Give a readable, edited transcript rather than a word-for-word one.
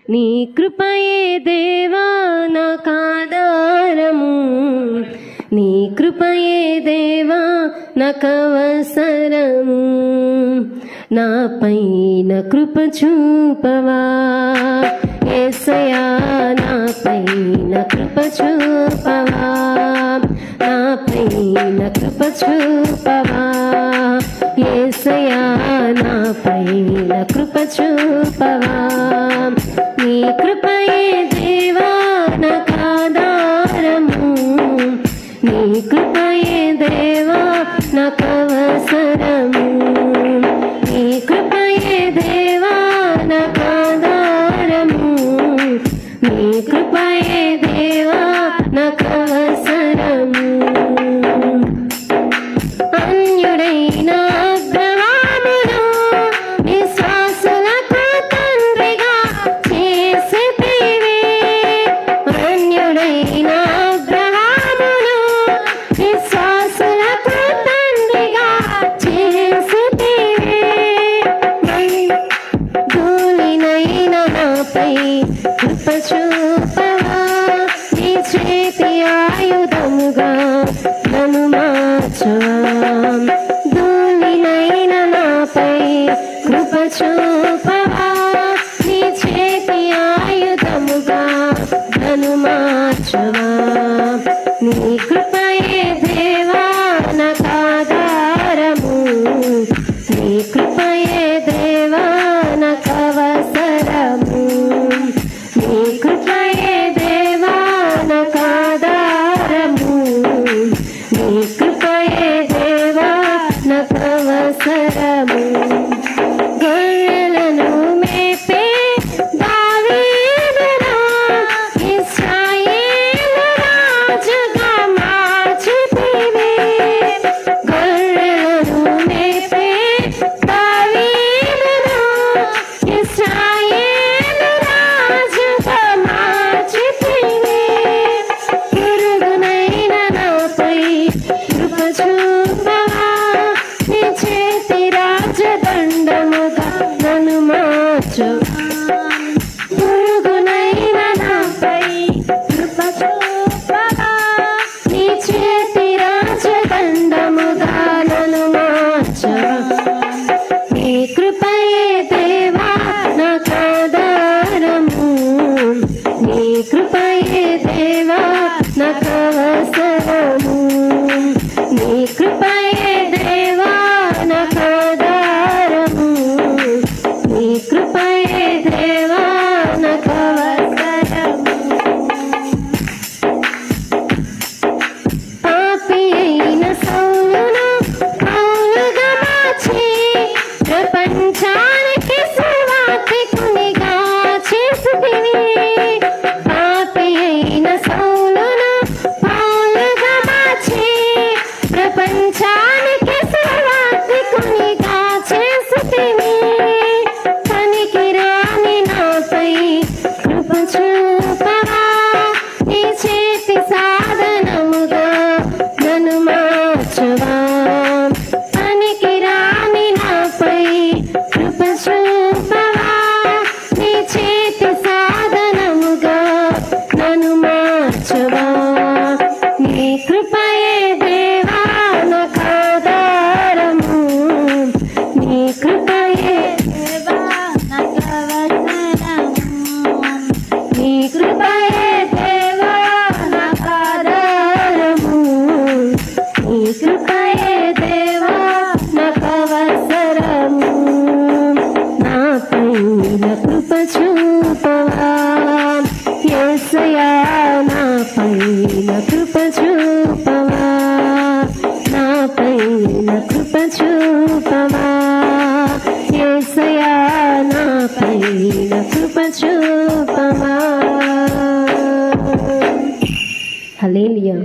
నీ కృపయే దేవా నాకాధారము, నీ కృపయే దేవా నాకవసరము. నా పైన కృప చూపవా యేసయ్యా, నా పైన కృప చూపవా, నా పైన కృప చూపవా యేసయ్యా, నా పైన కృప చూపవా. నీ కృపయే దేవా నాకాధారము, నీ కృపయే దేవా నాకవసరము, నీ కృపయే దేవా నాకాధారము, నీ కృపయే దేవా నాకవసరము. అన్యుడైన అబ్రహామును విశ్వాసులకు తండ్రిగా చేసితివి, అన్యుడైన అబ్రహామును విశ్వాసులకు తండ్రిగా చేసితివి. ధూళినైన నాపై కృప చూపవా, నీ చేతి ఆయుధముగా నన్ను మార్చవా. ధూళినైన నాపై కృప చూపవా, నీ చేతి ఆయుధముగా నన్ను మార్చవా. నీ కృపయే దేవా నాకాధారము, నీ కృపయే దేవా నాకవసరము, నీ కృపయే దేవా నాకాధారము, నీ కృపయే దేవా నాకవసరము. గొర్రెలను మేపే దావీదును ఇశ్రాయేలు రాజుగా మార్చితివి, గొర్రెలను మేపే దావీదును ఇశ్రాయేలు రాజుగా మార్చితివి. పురుగునైన నాపై కృప చూపవా, నీ చేతి రాజదండముగా నన్ను మార్చవా. పురుగునైన నాపై కృప చూపవా, నీ చేతి రాజదండముగా నన్ను మార్చవా. నీ కృపయే దేవా నాకాధారము, నీ కృపయే దేవా నాకవసరము, నీ కృపయే దేవా నాకాధారము, నీ కృపయే దేవా నాకవసరము. పాపి అయిన సౌలును పౌలుగా మార్చి ప్రపంచానికి సువార్తికునిగా చేసితివి, పాపి అయిన సౌలును పౌలుగా మార్చి ప్రపంచానికి సువార్తికునిగా చేసితివి. పనికిరాని నాపై కృప చూపవా, నీ చేతి సాధనముగా నన్ను మార్చవా. పనికిరాని నాపై కృప చూపవా, నీ చేతి సాధనముగా నన్ను మార్చవా. నీ కృపయే దేవా నాకాధారము, నీ కృపయే దేవా నాకవసరము, నీ కృపయే దేవా నాకాధారము, నీ కృపయే దేవా నాకవసరము. నా పైన కృప చూపవా యేసయ్యా, నా పైన కృప చూపవా, నా పైన కృప చూపవా యేసయ్యా, నా పైన కృప చూపవా. హల్లెలూయా.